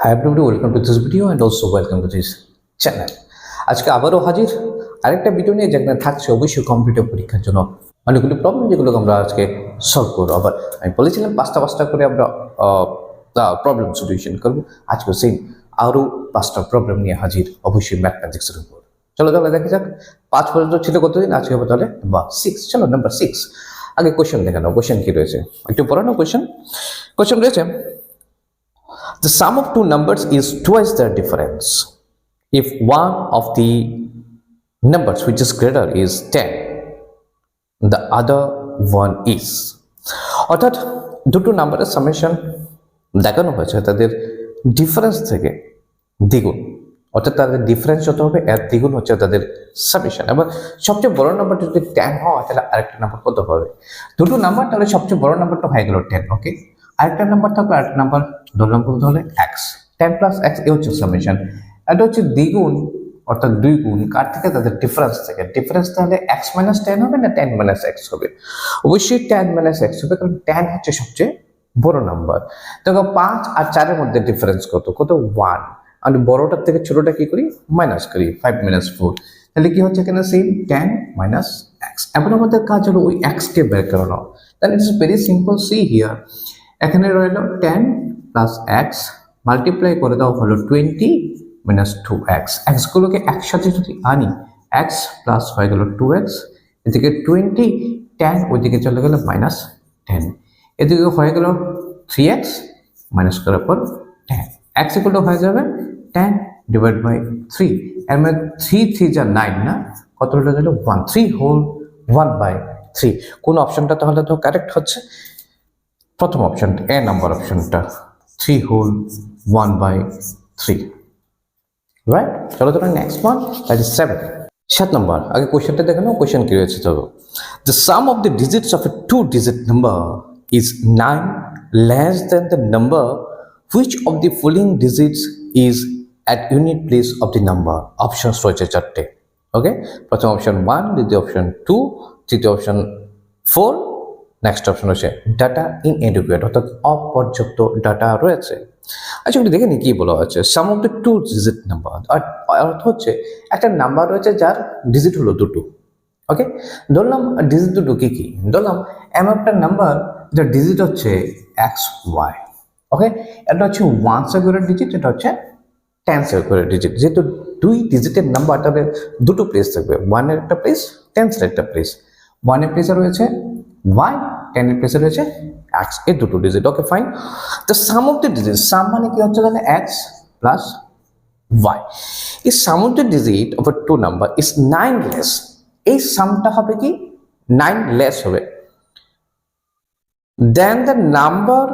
Hi everybody, welcome to this video and also welcome to this channel. আজকে আবারও হাজির আরেকটা ভিডিও নিয়ে, যেখানে থাকছে অবশ্যই কম্পিউটার পরীক্ষার জন্য অনেকগুলো প্রবলেম, যেগুলো আমরা আজকে সলভ করবো। আবার আমি বলেছিলাম পাঁচটা করে আমরা প্রবলেম সলিউশন করবো। আজকে সেই আরও 5টা প্রবলেম নিয়ে হাজির, অবশ্যই ম্যাথমেটিক্সের উপর। চলো তাহলে দেখা যাক। 5 পর্যন্ত ছিল কতদিন, আজকে হবে তাহলে নাম্বার 6। চলো নাম্বার 6 আগে কোয়েশ্চেন দেখানো। কোয়েশ্চেন কি রয়েছে একটু পড়ানো। কোয়েশ্চেন রয়েছে, the sum of two numbers is twice their difference. If one of the numbers which is greater is 10, the other one is. অর্থাৎ দুটো নাম্বারের সামেশন দেখানো হয়েছে, তাদের ডিফারেন্স থেকে দ্বিগুণ, অর্থাৎ তাদের ডিফারেন্স যত হবে এর দ্বিগুণ হচ্ছে তাদের সামেশন। এবার সবচেয়ে বড় নাম্বারটা যদি 10 হয়, তাহলে আরেকটা নাম্বার কত হবে? দুটো নাম্বার, তাহলে সবচেয়ে বড় নাম্বারটা হয়ে গেল 10। ওকে, আরেকটা নাম্বার থাকলে আরেকটা নাম্বার ধরলাম কত হলে x, 10 প্লাস x, এ হচ্ছে সামেশন। এটা হচ্ছে দ্বিগুণ, অর্থাৎ 2 গুণ কার থেকে? তাদের ডিফারেন্স থেকে। ডিফারেন্স তাহলে x মাইনাস 10 হবে না 10 মাইনাস x হবে? অবশ্যই 10 মাইনাস x হবে, কারণ 10 হচ্ছে সবচেয়ে বড় নাম্বার। দেখো 5 আর 4 এর মধ্যে ডিফারেন্স কত? 1। আমি বড়টার থেকে ছোটটা কি করি? মাইনাস করি, 5 মাইনাস 4। তাহলে কি হচ্ছে এখানে? Same 10 minus x। এবার আমাদের কাজ হলো ওই x কে বের করানো। তাহলে it is very simple. C here, এখানে রইল 10 প্লাস x, মাল্টিপ্লাই করে দাও হলো 20 মাইনাস 2x। x গুলোকে একসাথে যদি আনি, x প্লাস হয়ে গেল 2x, এদিকে 20, 10 ওইদিকে চলে গেল মাইনাস 10, এদিকে হয়ে গেল 3x মাইনাস করার পর 10। x ইকুয়াল টু হয়ে যাবে 10 ডিভাইড বাই 3। এর মানে 3 যা 9 না, কত হয়ে গেল 1, 3 হোল 1/3। কোন অপশনটা তাহলে তো কারেক্ট হচ্ছে? প্রথম অপশন, এ নাম্বার অপশনটা, 3 হোল 1/3, রাইট? চলো তো নেক্সট ওয়ান, দ্যাট ইজ 7 নম্বর। আগে কোশ্চেনটা দেখে নাও। কোশ্চেন কি রয়েছে? তো the sum of the digits of a 2-digit number is 9 less than the number which of the following digits is at unit place of the number. Options রয়েছে 4টে। ওকে, প্রথম option 1, দ্বিতীয় option 2, তৃতীয় অপশন 4, নেক্সট অপশন হচ্ছে data ইনএডুকেট, অর্থাৎ অপর্যাপ্ত data রয়েছে। আচ্ছা, একটু দেখে নি কি বলা হচ্ছে। সাম অফ দ্য 2-digit নাম্বার, অর্থ হচ্ছে একটা নাম্বার রয়েছে যার ডিজিট হলো 2টো। ওকে, ধরলাম ডিজিট 2টো কি কি? ধরলাম এমন একটা নাম্বার যার ডিজিট হচ্ছে XY। ওকে, এটা হচ্ছে 1 করে ডিজিট, এটা হচ্ছে 10 করে ডিজিট। যেহেতু 2 ডিজিটের নাম্বার, তাদের 2টো প্লেস থাকবে, 1 এর একটা প্লেস, 10 এর একটা প্লেস। 1 এর প্লেসে রয়েছে y, 10 এর প্লেসে রয়েছে x, এই 2টো ডিজিট। Okay fine. তো sum of the digit, sum মানে কি হচ্ছে? তাহলে x প্লাস y। এই sum of the digit of a 2 number is 9 less. এই সামটা হবে কি? 9 লেস হবে then the number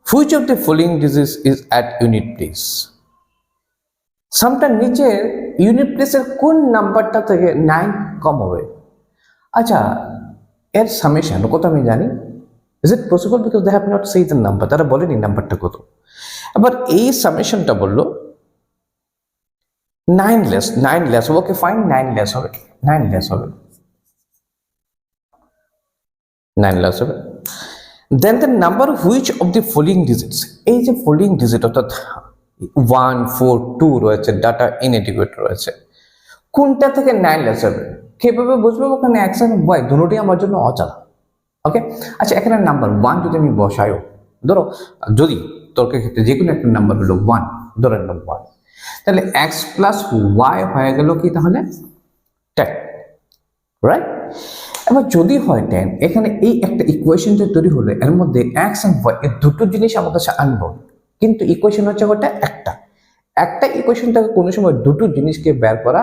which of the following digits is at unit place. সামটার নিচে ইউনিট প্লেসের কোন নাম্বারটা থেকে 9 কম হবে? আচ্ছা, এর সামেশন কত আমি জানি। Is it possible? Because they have not said the number, তারা বলেনি নাম্বারটা কত। এবার এই সামেশনটা বললো 9 লেস হবে। ওকে ফাইন, 9 লেস হবে, 9 লেস হবে, 9 লেস হবে। Then the number which of the following digits, এই যে ফলোইং ডিজিট অর্থাৎ 1, 4, 2 রয়েছে, ডাটা ইনএডিকুয়েট রয়েছে, কোনটা থেকে 9 লেস হবে? কিভাবে বুঝবো? ওখানে x আর y দুটোই আমার জন্য অজানা। ওকে, আচ্ছা, এখানে নাম্বার 1 যদি আমি বসাইও, ধরো যদি তর্কের ক্ষেত্রে যে কোনো একটা নাম্বার হলো 1, ধরে নিলাম 1, তাহলে x প্লাস y হয়ে গেল কি? তাহলে 10, রাইট? এবার যদি হয় 10, এখানে এই একটা ইকুয়েশনটা তৈরি হলে এর মধ্যে x আর y এই দুটো জিনিস আমার কাছে আনবো, কিন্তু ইকুয়েশন হচ্ছে ওটা একটা ইকুয়েশন থেকে কোনো সময় দুটো জিনিসকে বের করা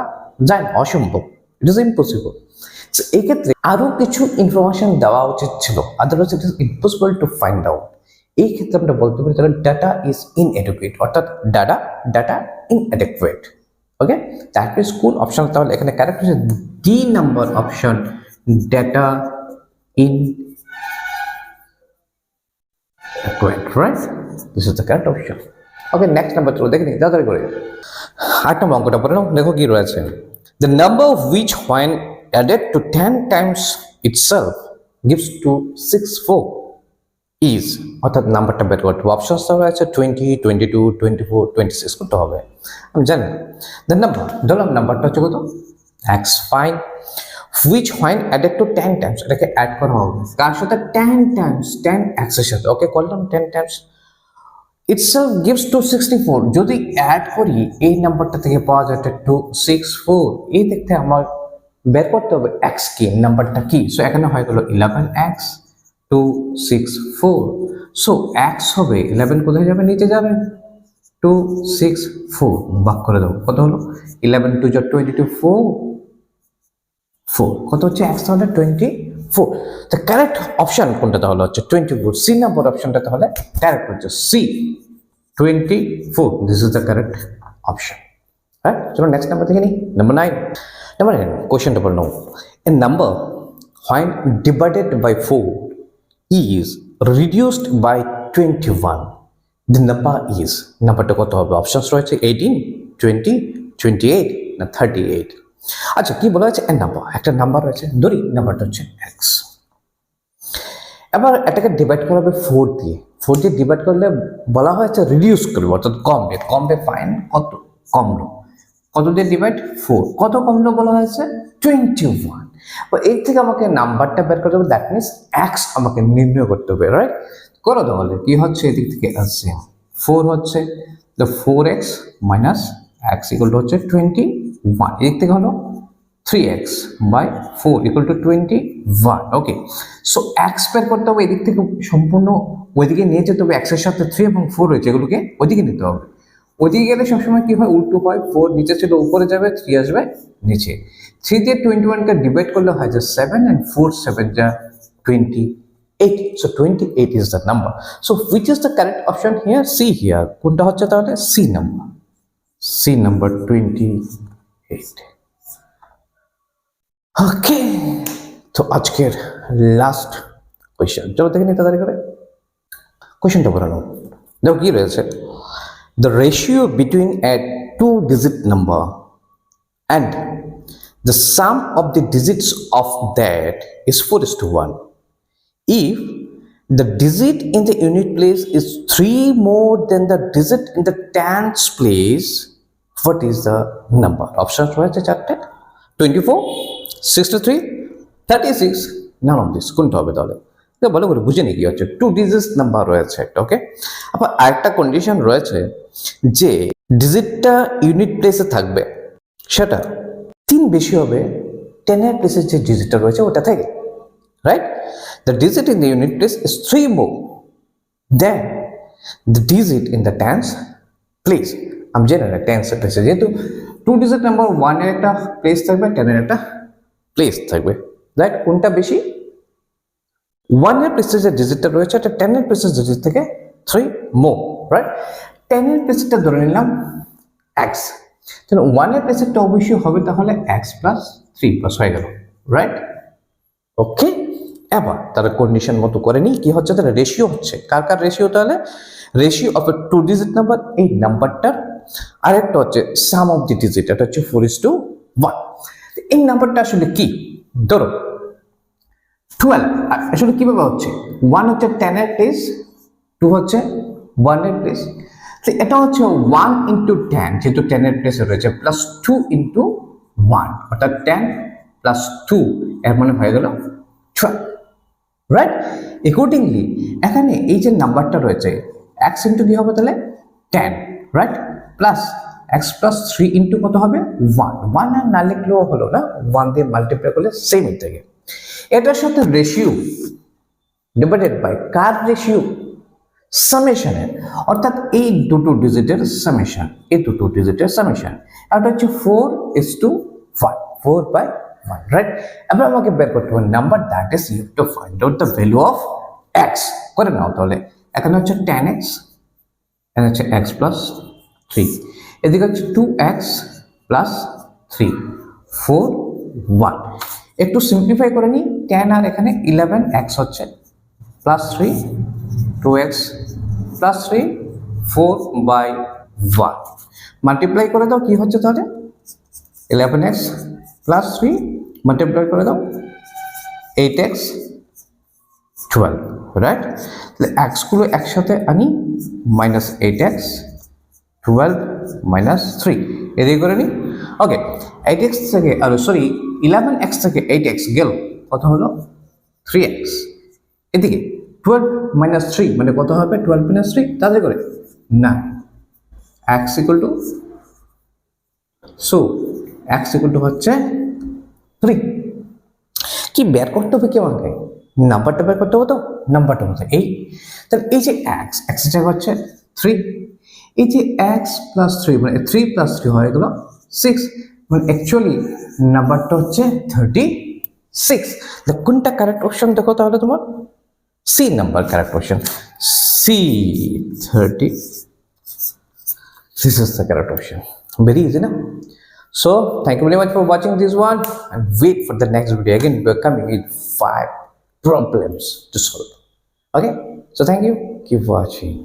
যায় না, অসম্ভব, ইট ইজ ইম্পসিবল। এই ক্ষেত্রে আরো কিছু ইনফরমেশন দেওয়া উচিত ছিল, otherwise it is impossible to find out. এই ক্ষেত্রে আমরা বলতে পারি তাহলে ডাটা ইজ ইনএডুকেট, অর্থাৎ data inadequate. Okay, that means কোন অপশন? তাহলে এখানে কারেক্ট হচ্ছে D number option, data inadequate, right? This is the correct option. Okay, next number চলো দেখে নিই তাড়াতাড়ি করে। 8 নম্বর অঙ্কটা পড়ে নাও, দেখো কি রয়েছে। The number which when added to 10 times itself gives to 64 is, অর্থাৎ নাম্বারটা বের করতে হবে। অপশনস দেওয়া আছে 20, 22, 24, 26 করতে হবে, আমি জানি। দেন নাম্বার ধরলাম, নাম্বারটা হচ্ছে কত, x. Fine which when added to 10 times, এটাকে অ্যাড করা হবে কার সাথে, 10 times, 10 x এর সাথে। ওকে, করলাম 10 times, itself gives 264। যদি অ্যাড করি এই নাম্বারটা থেকে পাওয়া যায় 264, এই দেখতে আমার বের করতে হবে x কি, নাম্বারটা কি। সো এখানে হয়ে গেল 11x 264। সো x হবে 11, কোথায় যাবে, নিচে যাবে, 264 ভাগ করে দাও, কত হলো, 11 2 22, 4 কত হচ্ছে, x তাহলে 24। দ্য কারেক্ট অপশন কোনটা তাহলে হচ্ছে 24, সি নাম্বার অপশনটা তাহলে কারেক্ট হচ্ছে C 24। This is the correct option. হ্যাঁ, চলো নেক্সট নাম্বার দেখে নিই, number 9। Number 9 question number 9, a number when divided by 4 is reduced by 21, the number is, নাম্বারটা কত হবে, অপশনস রয়েছে 18, 20, 28 না 38। আচ্ছা, কি বলা হয়েছে, এর নাম্বার, একটা নাম্বার রয়েছে, ধরি নাম্বারটা হচ্ছে এক্স। এবার এটাকে ডিভাইড করা হবে 4 দিয়ে। 4 দিয়ে ডিভাইড করলে বলা হয়েছে রিডিউস করবে, অর্থাৎ কমবে। কমবে ফাইন, কত কমলো, কত দিয়ে ডিভাইড, 4, কত কমলো বলা হয়েছে 21। এর থেকে আমাকে নাম্বারটা বের করতে হবে, দ্যাট মিনস এক্স আমাকে নির্ণয় করতে হবে, রাইট। করো তাহলে, কি হচ্ছে, এদিক থেকে আসছে 4 হচ্ছে, তো 4x minus x equal to হচ্ছে 21, এদিক থেকে হলো 3x by 4 equal to 21। Okay, so x বের করতে হবে, এদিক থেকে সম্পূর্ণ ওইদিকে নিয়ে যেতে হবে, x এর সাথে 3 এবং 4 রয়েছে, এগুলোকে ওইদিকে নিতে হবে। ওইদিকে গেলে সবসময় কি হয়, উল্টো হয়, 4 নিচে ছিল উপরে যাবে, 3 আসবে নিচে। 3 দিয়ে 21কে ডিভাইড করলে হয় যে 7, and 4 7 যা 28। So 28 is the number. So which is the correct option here? C here. কোনটা হচ্ছে তাহলে, C number. C number 28. ওকে, তো আজকের লাস্ট কোয়েশ্চেন, চলো দেখে নিই তাড়াতাড়ি করে কোয়েশ্চেনটা বলানো। দেখো কি রয়েছে, the ratio between a 2-digit number and the sum of the digits of that is 4:1. If the digit in the unit place is 3 more than the digit in the tens place, what is the number? Options রয়েছে চারটে, 24, 63, 36, none of this। কোনটা হবে তাহলে, ভালো করে বুঝে নিই কি হচ্ছে। 2 digits নাম্বার রয়েছে একটা, ওকে। আবার আরেকটা কন্ডিশন রয়েছে যে ডিজিটটা ইউনিট প্লেসে থাকবে, সেটা 3 বেশি হবে 10 এর প্লেসে যে ডিজিটটা রয়েছে ওটা থেকে, right. The digit in the unit place is 3 more than the digit in the tens place. I'm general tens place, যেহেতু 2 digit নাম্বার 1 এর একটা প্লেস থাকবে, 10 এর একটা প্লেস থাকবে, রাইট। কোনটা বেশি, 1 এর প্লেসে যে ডিজিটটা রয়েছে এটা 10 এর প্লেসের ডিজিট থেকে 3 more, রাইট। 10 এর প্লেসটা ধরে নিলাম x, তাহলে 1 এর প্লেসটা অবশ্যই হবে তাহলে x প্লাস 3 প্লাস হয়ে গেল, রাইট। ওকে, এবার তার কন্ডিশন মতো করে নিই, কি হচ্ছে তাহলে, রেশিও হচ্ছে কার কার রেশিও, তাহলে ratio of A 2 digit number, এই নাম্বারটার, আরেকটা হচ্ছে সাম অফ দি ডিজিট, এটা হচ্ছে 4:1। এই নাম্বারটা আসলে কি, ধরো 12, আসলে কিভাবে হচ্ছে, 1 হচ্ছে 10 এর প্লেস, 2 হচ্ছে 1 এর প্লেস, তো এটা হচ্ছে 1 ইন্টু 10, যেহেতু 10 এর প্লেসে রয়েছে, প্লাস 2 ইন্টু 1, অর্থাৎ 10 প্লাস 2, এর মানে হয়ে গেল 12, রাইট। অ্যাকর্ডিংলি এখানে এই যে নাম্বারটা রয়েছে x ইন্টু কি হবে তাহলে 10, right, plus x plus 3 into কত হবে 1, 1 আর না লিখলেও হলো না, 1 দিয়ে মাল্টিপ্লাই করলে সেমই থাকে। এটার সাথে রেশিও ডিভাইডেড বাই কার রেশিও, সামেশনের, অর্থাৎ এই দুটো ডিজিটের সামেশন, এই দুটো ডিজিটের সামেশন, এটা হচ্ছে 4:1, 4/1, রাইট। এবার আমাকে বের করতে হবে number, that is you to find out the value of x। করে নাও তাহলে, এখানে হচ্ছে 10x, এখানে হচ্ছে x প্লাস 3, এদিকে হচ্ছে 2x প্লাস 3, 4, 1। একটু সিম্পলিফাই করে নিই, 10 আর এখানে 11x হচ্ছে প্লাস 3, 2x প্লাস 3, 4/1, মাল্টিপ্লাই করে দাও, কি হচ্ছে তাহলে 11x প্লাস 3 মাল্টিপ্লাই করে দাও 8x 12, রাইট। তাহলে এক্সগুলো একসাথে আনি, -8x 12 -3 এদিকে করে নিই। ওকে, 8x থেকে সরি 11x থেকে 8x গেল, কত হলো 3x। এদিকে 12 - 3 মানে কত হবে 12 - 3, তাদের করে না, x equal to x equal to হচ্ছে 3। কি বের করতে হবে কি আমাকে, নাম্বারটা বের করতে হবে, তো নাম্বারটা হচ্ছে এই, তাহলে এই যে x এর জায়গা হচ্ছে 3, এই যে x প্লাস 3 মানে 3 প্লাস 3 হয়ে গেল 6, মানে অ্যাকচুয়ালি নাম্বারটা হচ্ছে 36। কোনটা কারেক্ট অপশন দেখো তাহলে তোমার C number correct option, C 30, this is the correct option. Very easy na? So thank you very much for watching this one, and wait for the next video. Again we are coming with 5 problems to solve. Okay, so thank you, keep watching.